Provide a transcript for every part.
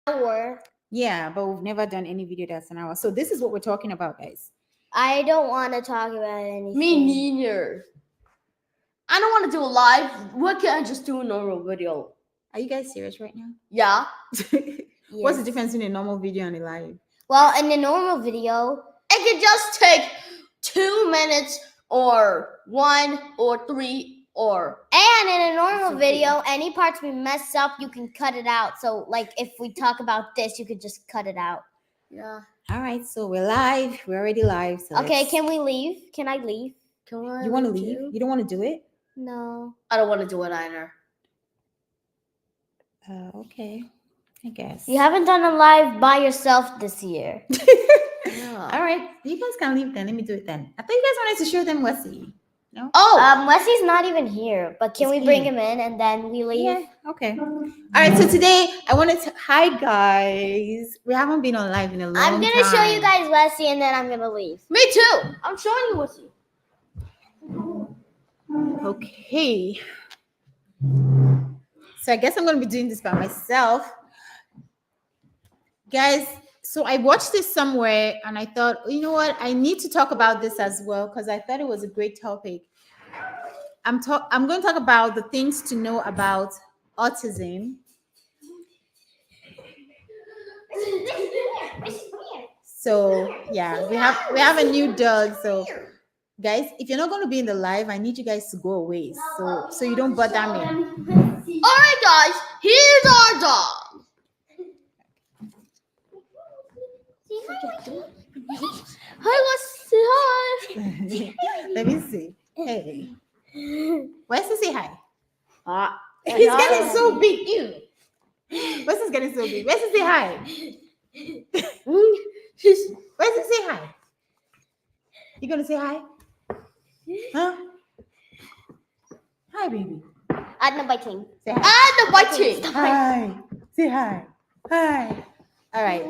hour. Yeah, but we've never done any video that's an hour. So this is what we're talking about, guys. I don't want to talk about anything. Me neither. I don't want to do a live. What can I just do a normal video? Are you guys serious right now? Yeah. What's the difference between a normal video and a live? Well, in the normal video, it can just take 2 minutes or 1 or 3 or. And in a normal video, any parts we mess up, you can cut it out. So, like, if we talk about this, you could just cut it out. Yeah. All right, so we're live. We're already live. So okay, can we leave? Can I leave? Can I you want to leave? You don't want to do it? No. I don't want to do it either. Okay, I guess. You haven't done a live by yourself this year. Yeah. All right, you guys can leave then. Let me do it then. I thought you guys wanted to show them Wesley. No? Oh! Wesley's not even here, but can He's we bring here. him in and then we leave? Yeah, okay. All right, so today I wanted to. Hi, guys. We haven't been on live in a long time. I'm going to show you guys Wesley and then I'm going to leave. Me too! I'm showing you what's Okay. So I guess I'm going to be doing this by myself. Guys, so I watched this somewhere and I thought, you know what? I need to talk about this as well because I thought it was a great topic. I'm going to talk about the things to know about autism. So yeah, we have a new dog. So guys, if you're not going to be in the live, I need you guys to go away so you don't bother me. Alright guys, here's our dog. Hi, let's say hi. Let me see. Hey. Where's to say hi? He's He's getting so big. Ew. Where's this getting so big? Where's to say hi? Where's to say hi? You gonna say hi? Huh? Hi, baby. Add the biting. Say hi. And the biting. Hi. Say hi. Hi. All right.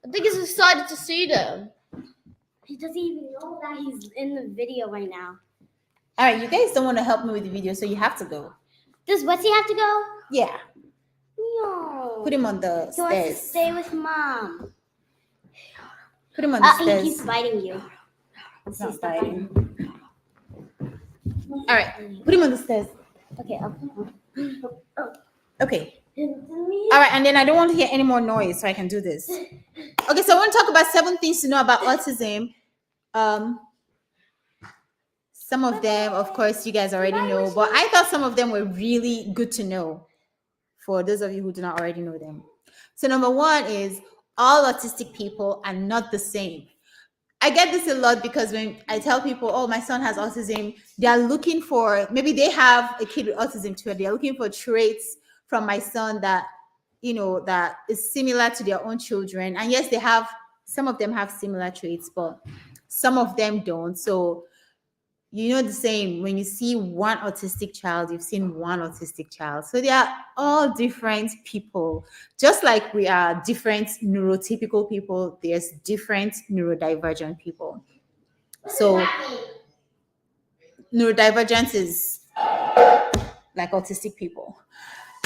I think he's excited to see them. He doesn't even know that he's in the video right now. All right. You guys don't want to help me with the video, so you have to go. Does Wesley have to go? Yeah. No. Put him on the He wants to stairs. stay with Mom. Put him on the He stairs. keeps biting you. It's not biting. All right. Put him on the stairs. Okay. Okay. All right, and then I don't want to hear any more noise, so I can do this. Okay, so I want to talk about 7 things to know about autism. Some of them, of course, you guys already know, but I thought some of them were really good to know for those of you who do not already know them. So number 1 is all autistic people are not the same. I get this a lot because when I tell people, oh, my son has autism, they're looking for, maybe they have a kid with autism too, they're looking for traits from my son that, that is similar to their own children. And yes, some of them have similar traits, but some of them don't. So, the same, when you see one autistic child, you've seen one autistic child. So they are all different people. Just like we are different neurotypical people, there's different neurodivergent people. So neurodivergent is like autistic people.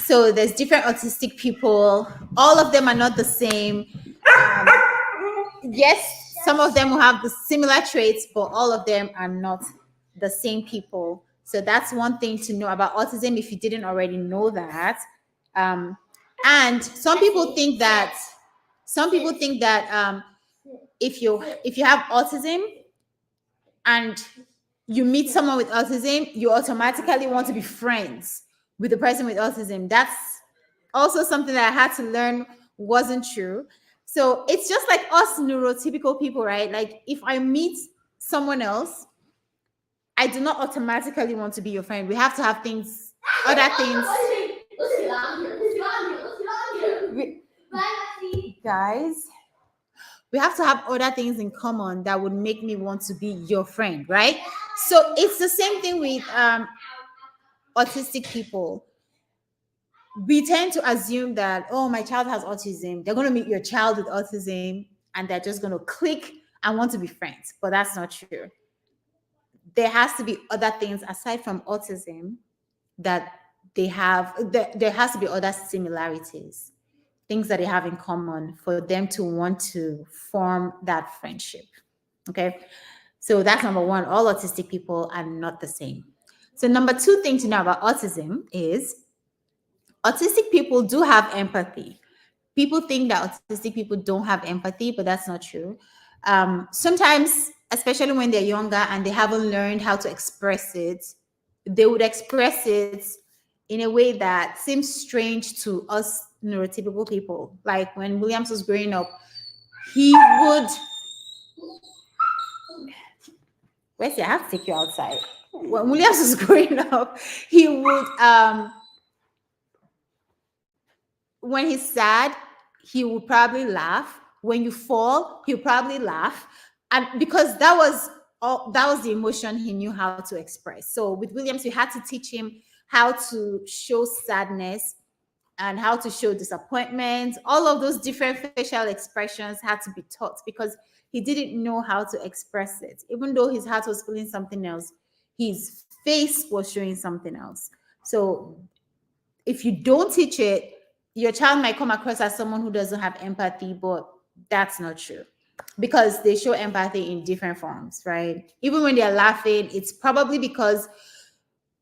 So there's different autistic people. All of them are not the same. Yes, some of them will have the similar traits, but all of them are not the same people. So that's one thing to know about autism if you didn't already know that. And some people think that if you have autism and you meet someone with autism, you automatically want to be friends with the person with autism. That's also something that I had to learn wasn't true. So it's just like us neurotypical people, right? Like if I meet someone else, I do not automatically want to be your friend. We have to have other things. Guys, we have to have other things in common that would make me want to be your friend, right? So it's the same thing with autistic people. We tend to assume that, oh, my child has autism. They're going to meet your child with autism and they're just going to click and want to be friends. But that's not true. There has to be other things aside from autism that they have. There has to be other similarities. things that they have in common for them to want to form that friendship. Okay. So that's number one. All autistic people are not the same. So number two thing to know about autism is autistic people do have empathy. People think that autistic people don't have empathy, but that's not true. Sometimes, especially when they're younger and they haven't learned how to express it, they would express it in a way that seems strange to us neurotypical people. Like when Williams was growing up, he would. Wesley, I have to take you outside. When Williams was growing up, he would when he's sad, he will probably laugh. When you fall, he'll probably laugh. And because that was the emotion he knew how to express. So with Williams, we had to teach him how to show sadness and how to show disappointment. All of those different facial expressions had to be taught because he didn't know how to express it. Even though his heart was feeling something else, his face was showing something else. So if you don't teach it, your child might come across as someone who doesn't have empathy, but that's not true because they show empathy in different forms, right? Even when they're laughing, it's probably because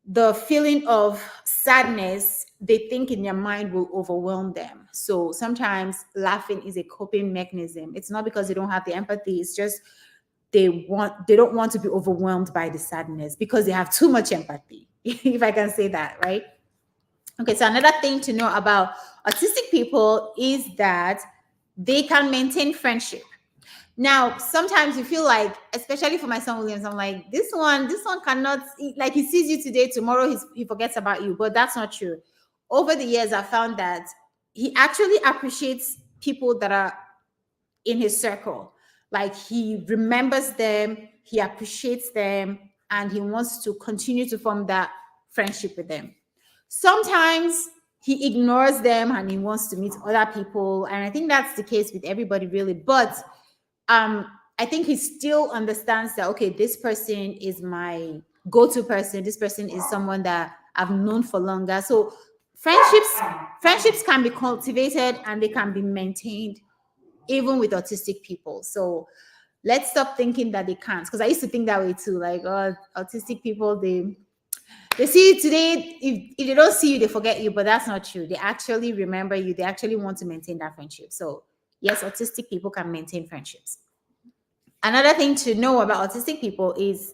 the feeling of sadness they think in their mind will overwhelm them. So sometimes laughing is a coping mechanism. It's not because they don't have the empathy, it's just they don't want to be overwhelmed by the sadness because they have too much empathy, if I can say that, right? Okay, so another thing to know about autistic people is that they can maintain friendship. Now, sometimes you feel like, especially for my son Williams, I'm like, this one cannot, like he sees you today, tomorrow he forgets about you, but that's not true. Over the years, I found that he actually appreciates people that are in his circle. Like he remembers them, he appreciates them, and he wants to continue to form that friendship with them. Sometimes he ignores them and he wants to meet other people. And I think that's the case with everybody, really. But I think he still understands that, okay, this person is my go-to person. This person is someone that I've known for longer. So friendships can be cultivated and they can be maintained even with autistic people. So let's stop thinking that they can't. Because I used to think that way too. Like, oh, autistic people, they see you today. If they don't see you, they forget you. But that's not true. They actually remember you. They actually want to maintain that friendship. So yes, autistic people can maintain friendships. Another thing to know about autistic people is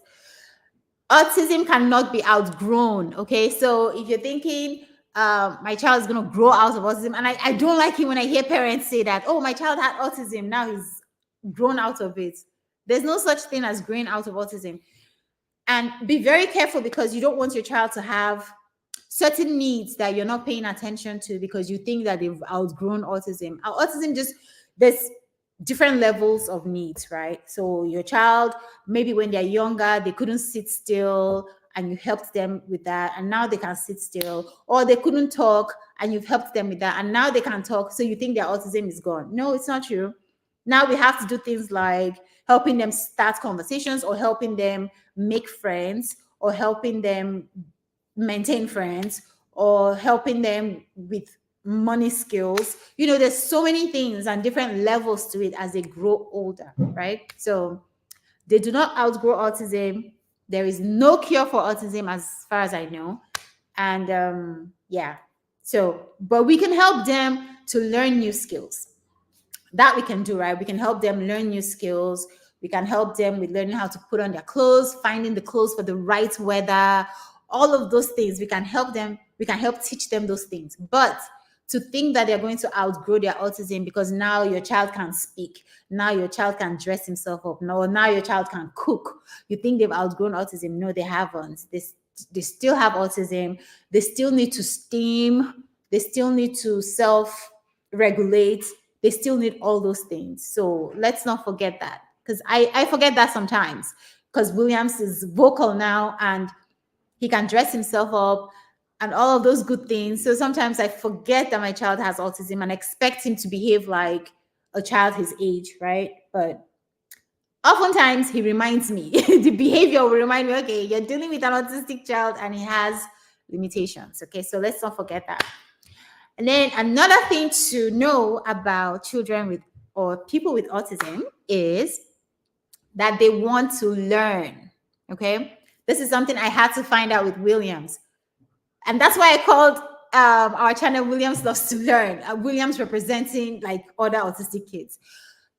autism cannot be outgrown. Okay, so if you're thinking my child is going to grow out of autism, and I don't like it when I hear parents say that, oh, my child had autism, now he's grown out of it. There's no such thing as growing out of autism. And be very careful because you don't want your child to have certain needs that you're not paying attention to because you think that they've outgrown autism. Autism just, there's different levels of needs, right? So your child, maybe when they're younger, they couldn't sit still and you helped them with that, and now they can sit still. Or they couldn't talk and you've helped them with that, and now they can talk, so you think their autism is gone. No, it's not true. Now we have to do things like helping them start conversations or helping them make friends or helping them maintain friends or helping them with money skills. You know, there's so many things and different levels to it as they grow older, right? So they do not outgrow autism. There is no cure for autism as far as I know. And yeah, so but we can help them to learn new skills. That we can do, right? We can help them learn new skills. We can help them with learning how to put on their clothes, finding the clothes for the right weather, all of those things. We can help them. We can help teach them those things. But to think that they're going to outgrow their autism because now your child can speak, now your child can dress himself up, no, now your child can cook, you think they've outgrown autism. No, they haven't. They still have autism. They still need to steam. They still need to self-regulate. They still need all those things. So let's not forget that, because I forget that sometimes, because Williams is vocal now and he can dress himself up and all of those good things. So sometimes I forget that my child has autism and expect him to behave like a child his age, right? But oftentimes he reminds me, the behavior will remind me, okay, you're dealing with an autistic child and he has limitations. Okay, so let's not forget that. And then another thing to know about children with or people with autism is that they want to learn. Okay. This is something I had to find out with Williams. And that's why I called our channel Williams Loves to Learn. Williams representing like other autistic kids.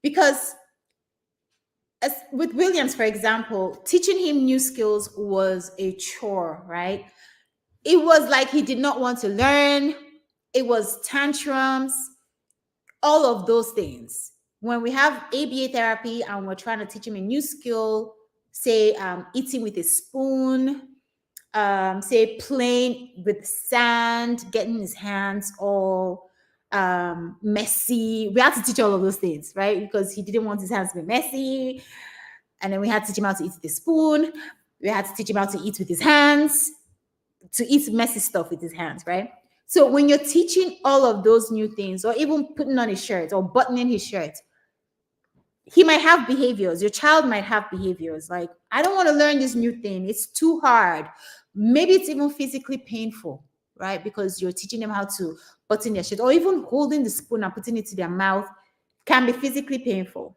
Because with Williams, for example, teaching him new skills was a chore, right? It was like he did not want to learn. It was tantrums, all of those things. When we have ABA therapy and we're trying to teach him a new skill, say eating with a spoon, say playing with sand, getting his hands all messy. We had to teach all of those things, right? Because he didn't want his hands to be messy. And then we had to teach him how to eat with a spoon. We had to teach him how to eat with his hands, to eat messy stuff with his hands, right? So when you're teaching all of those new things, or even putting on his shirt or buttoning his shirt, he might have behaviors. Your child might have behaviors like, I don't want to learn this new thing. It's too hard. Maybe it's even physically painful, right? Because you're teaching them how to button their shirt, or even holding the spoon and putting it to their mouth can be physically painful.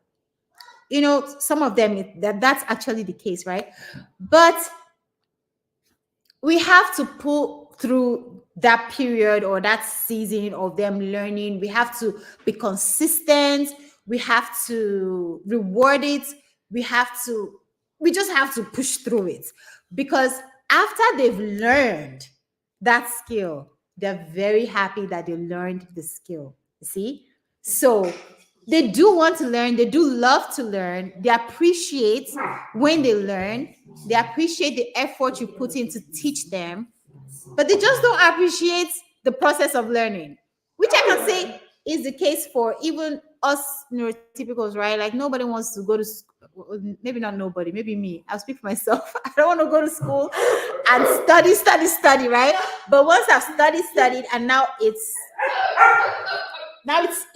You know, some of them, that's actually the case, right? But we have to pull through that period or that season of them learning. We have to be consistent. We have to reward it. We just have to push through it, because after they've learned that skill, they're very happy that they learned the skill. You see? So they do want to learn. They do love to learn. They appreciate when they learn. They appreciate the effort you put in to teach them, but they just don't appreciate the process of learning, which I can say is the case for even us neurotypicals, right? Like nobody wants to go to school. Maybe not nobody, maybe me. I'll speak for myself. I don't want to go to school and study, right? But once I've studied, and now it's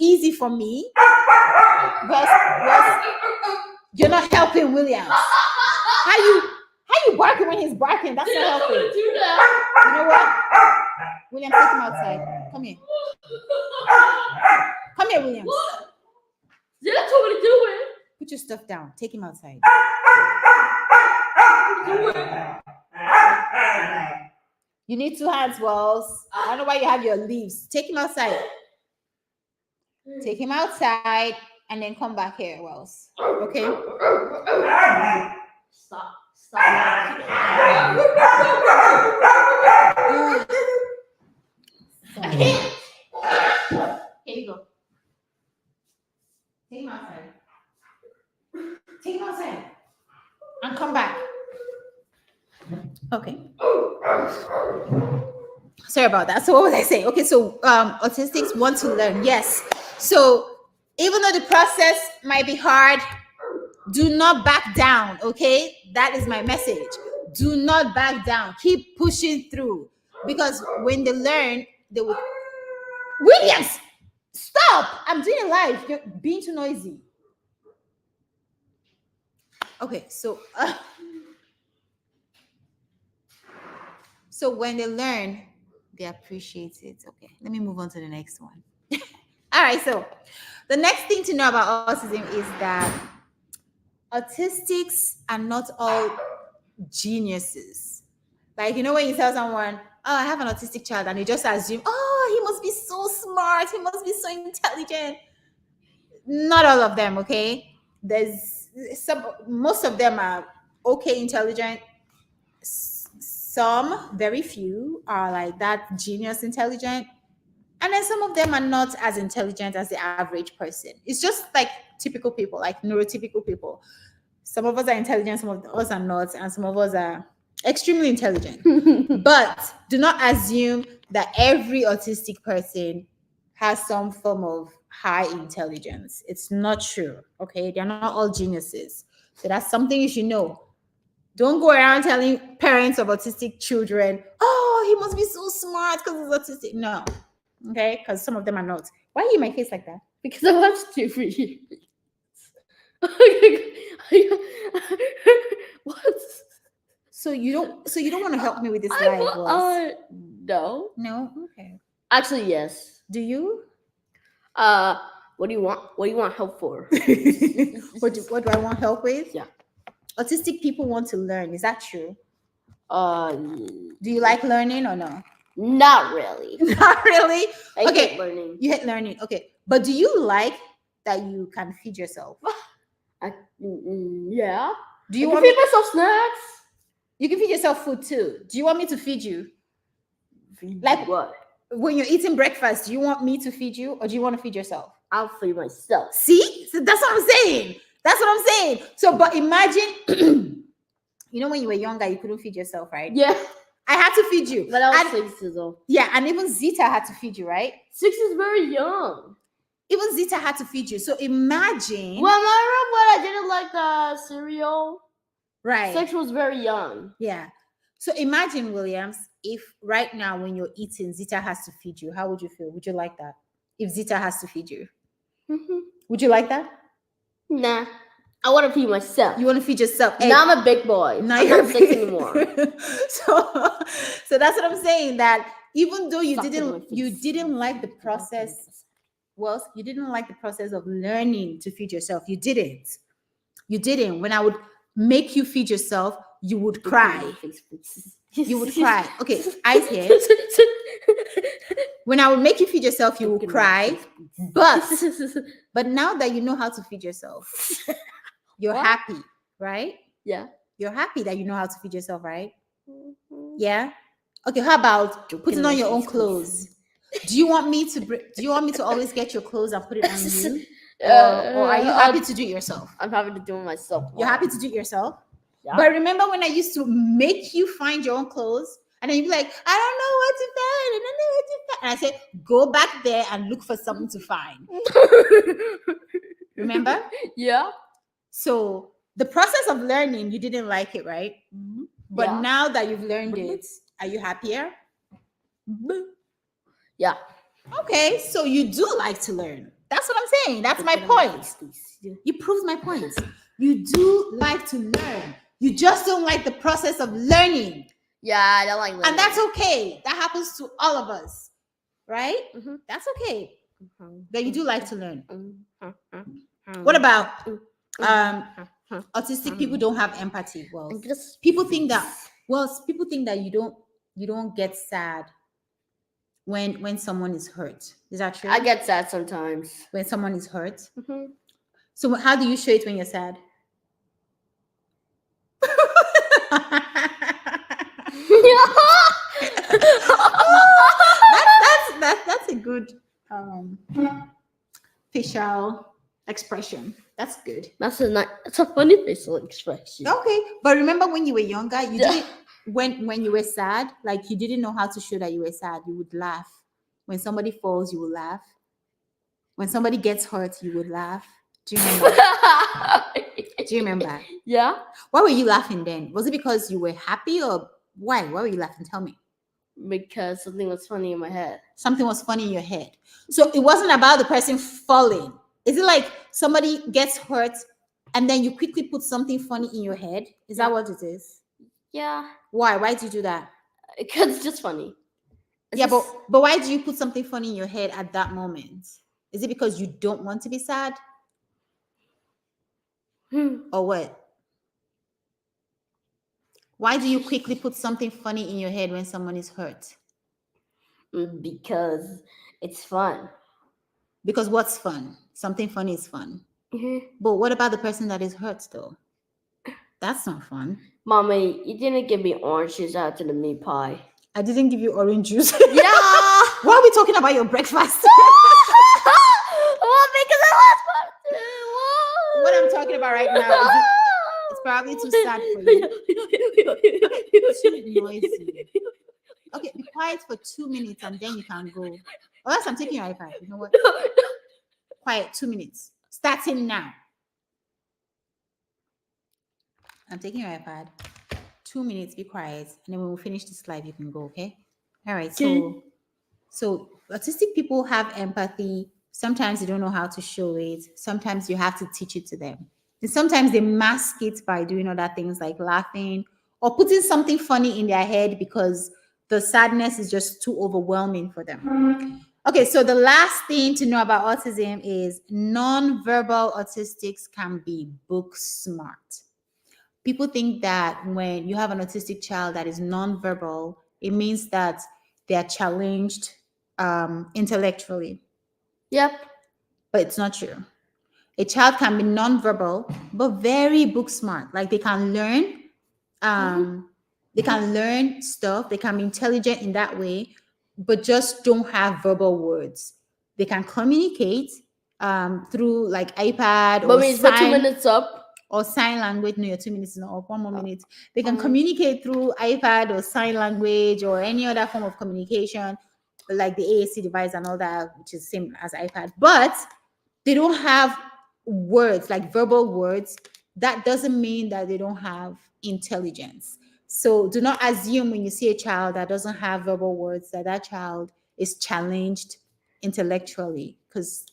easy for me. Because you're not helping Williams. How you barking when he's barking? That's not helping. Do that. You know what? William, take him outside. Come here. Come here, William. Yeah, that's what we do it. Put your stuff down. Take him outside. Do it. You need 2 hands, Wells. I don't know why you have your leaves. Take him outside. Take him outside and then come back here, Wells. Okay? Stop. Here you go. Take him outside. Take him outside. And come back. Okay. Sorry about that. So what was I saying? Okay, so autistics want to learn. Yes. So even though the process might be hard, do not back down. Okay, that is my message. Do not back down. Keep pushing through, because when they learn, they will. Williams, stop! I'm doing it live. You're being too noisy. Okay, so so when they learn, they appreciate it. Okay, let me move on to the next one. All right, so the next thing to know about autism is that autistics are not all geniuses. Like, you know, when you tell someone, oh, I have an autistic child, and you just assume, oh, he must be so smart, he must be so intelligent. Not all of them, okay? Most of them are okay intelligent. Some, very few, are like that genius intelligent. And then some of them are not as intelligent as the average person. It's just like typical people, like neurotypical people. Some of us are intelligent, some of us are not, and some of us are extremely intelligent. But do not assume that every autistic person has some form of high intelligence. It's not true, okay? They're not all geniuses. So that's something you should know. Don't go around telling parents of autistic children, oh, he must be so smart because he's autistic. No, okay? Because some of them are not. Why are you in my face like that? Because I watched you for years. What? So you don't want to help me with this live voice? No. No? Okay. Actually, yes. Do you? What do you want? What do you want help for? What do I want help with? Yeah. Autistic people want to learn. Is that true? Uh, Do you like learning or no? not really. Not really. I Okay. hate learning. You hate learning. Okay. But do you like that you can feed yourself? Yeah. Do you I want can feed me? myself snacks. You can feed yourself food too. Do you want me to feed you? Like- what? When you're eating breakfast, do you want me to feed you or do you want to feed yourself? I'll feed myself. See? So that's what I'm saying. That's what I'm saying. So, but imagine, when you were younger, you couldn't feed yourself, right? Yeah. I had to feed you. But I was And- 6 years old. Yeah, and even Zita had to feed you, right? 6 is very young. Even Zita had to feed you. So imagine, Well, remember when I didn't like the cereal? right? 6 was very young. Yeah. So imagine, Williams, if right now when you're eating, Zita has to feed you. How would you feel? Would you like that? If Zita has to feed you, would you like that? Nah. I want to feed myself. You want to feed yourself? Hey, Now I'm a big boy. now I'm you're not 6 anymore. so that's what I'm saying. That even though you Suck in my didn't face. like the process. Well, you didn't like the process of learning to feed yourself. You didn't. You didn't. When I would make you feed yourself, you would cry. You would cry. Okay, eyes here. When I would make you feed yourself, you would cry. But now that you know how to feed yourself, you're What? happy, right? Yeah. You're happy that you know how to feed yourself, right? Yeah. Okay. How about putting on your own clothes? Do you want me to always get your clothes and put it on you, or are you happy to do it yourself? I'm happy to do it myself. You're happy to do it yourself. Yeah. But remember when I used to make you find your own clothes, and then you'd be like, I don't know what to find. I don't know what to find. And I said, go back there and look for something to find. Remember? Yeah. So the process of learning, you didn't like it, right? But Yeah. now that you've learned it, are you happier? Yeah. Okay, so you do like to learn. That's what I'm saying. That's my point. You proved my point. You do like to learn. You just don't like the process of learning. Yeah, I don't like learning. And that's okay. That happens to all of us, right? Mhm. That's okay. But you do like to learn. Mm-hmm. What about autistic people don't have empathy? Well, people think that you don't get sad when someone is hurt. Is that true? I get sad sometimes. When someone is hurt. Mhm. So how do you show it when you're sad? That's a good facial expression. That's good. That's a funny facial expression. Okay, but remember when you were younger, you Yeah. didn't when you were sad, like you didn't know how to show that you were sad. You would laugh. When somebody falls, you would laugh. When somebody gets hurt, you would laugh. Do you remember? Do you remember? Yeah. Why were you laughing then? Was it because you were happy or why? Why were you laughing? Tell me. Because something was funny in my head. Something was funny in your head. So it wasn't about the person falling. Is it like somebody gets hurt and then you quickly put something funny in your head? Is that what it is? Yeah. Why? Why do you do that? Because it's just funny. It's Yeah, just- but why do you put something funny in your head at that moment? Is it because you don't want to be sad or what? Why do you quickly put something funny in your head when someone is hurt? Because it's fun. Because what's fun? Something funny is fun. Mhm. But what about the person that is hurt though? That's not fun. Mommy, you didn't give me oranges after the meat pie. I didn't give you orange juice. Yeah. Why are we talking about your breakfast? Well, because I was fun too. What I'm talking about right now is it's probably too sad for you. Too noisy. Okay, be quiet for 2 minutes and then you can go. Or else I'm taking your iPad. You know what? Quiet, 2 minutes. Starting now. I'm taking your iPad. 2 minutes, be quiet. And then when we finish this live, you can go, okay? All right. So autistic people have empathy. Sometimes they don't know how to show it. Sometimes you have to teach it to them. And sometimes they mask it by doing other things like laughing or putting something funny in their head because the sadness is just too overwhelming for them. Okay, so the last thing to know about autism is non-verbal autistics can be book smart. People think that when you have an autistic child that is non-verbal, it means that they are challenged intellectually, Yep. but it's not true. A child can be non-verbal but very book smart. Like they can learn, they can learn stuff. They can be intelligent in that way, but just don't have verbal words. They can communicate through like iPad But or means we're 2 sign minutes up. or sign language. No, your 2 minutes is not up. 1 more minute. They can communicate through iPad or sign language or any other form of communication, like the AAC device and all that, which is same as iPad. But they don't have words like verbal words. That doesn't mean that they don't have intelligence. So do not assume when you see a child that doesn't have verbal words that that child is challenged intellectually, because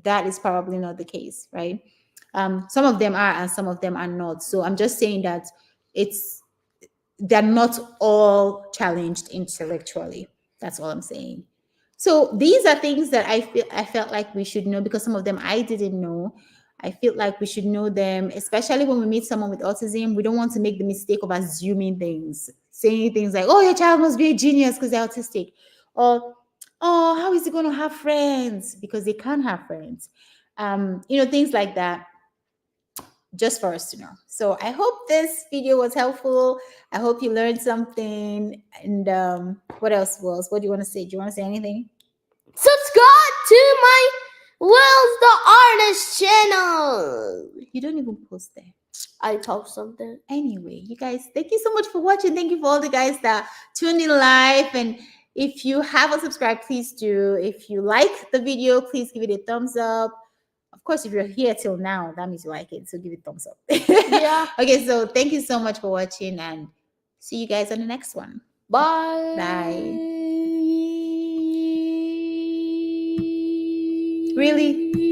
that is probably not the case, right? Some of them are and some of them are not. So I'm just saying that they're not all challenged intellectually. That's all I'm saying. So these are things that I felt like we should know, because some of them I didn't know. I feel like we should know them, especially when we meet someone with autism. We don't want to make the mistake of assuming things, saying things like, "Oh, your child must be a genius because they're autistic," or "Oh, how is he going to have friends?" because they can't have friends. Things like that, just for us to know. So I hope this video was helpful. I hope you learned something. And what else was? What do you want to say? Do you want to say anything? Subscribe to my Will's the Artist channel. You don't even post there. I post something. Anyway, you guys, thank you so much for watching. Thank you for all the guys that tuned in live. And if you haven't subscribed, please do. If you like the video, please give it a thumbs up. Of course, if you're here till now, that means you like it. So give it a thumbs up. Yeah. Okay, so thank you so much for watching, and see you guys on the next one. Bye. Bye. Really?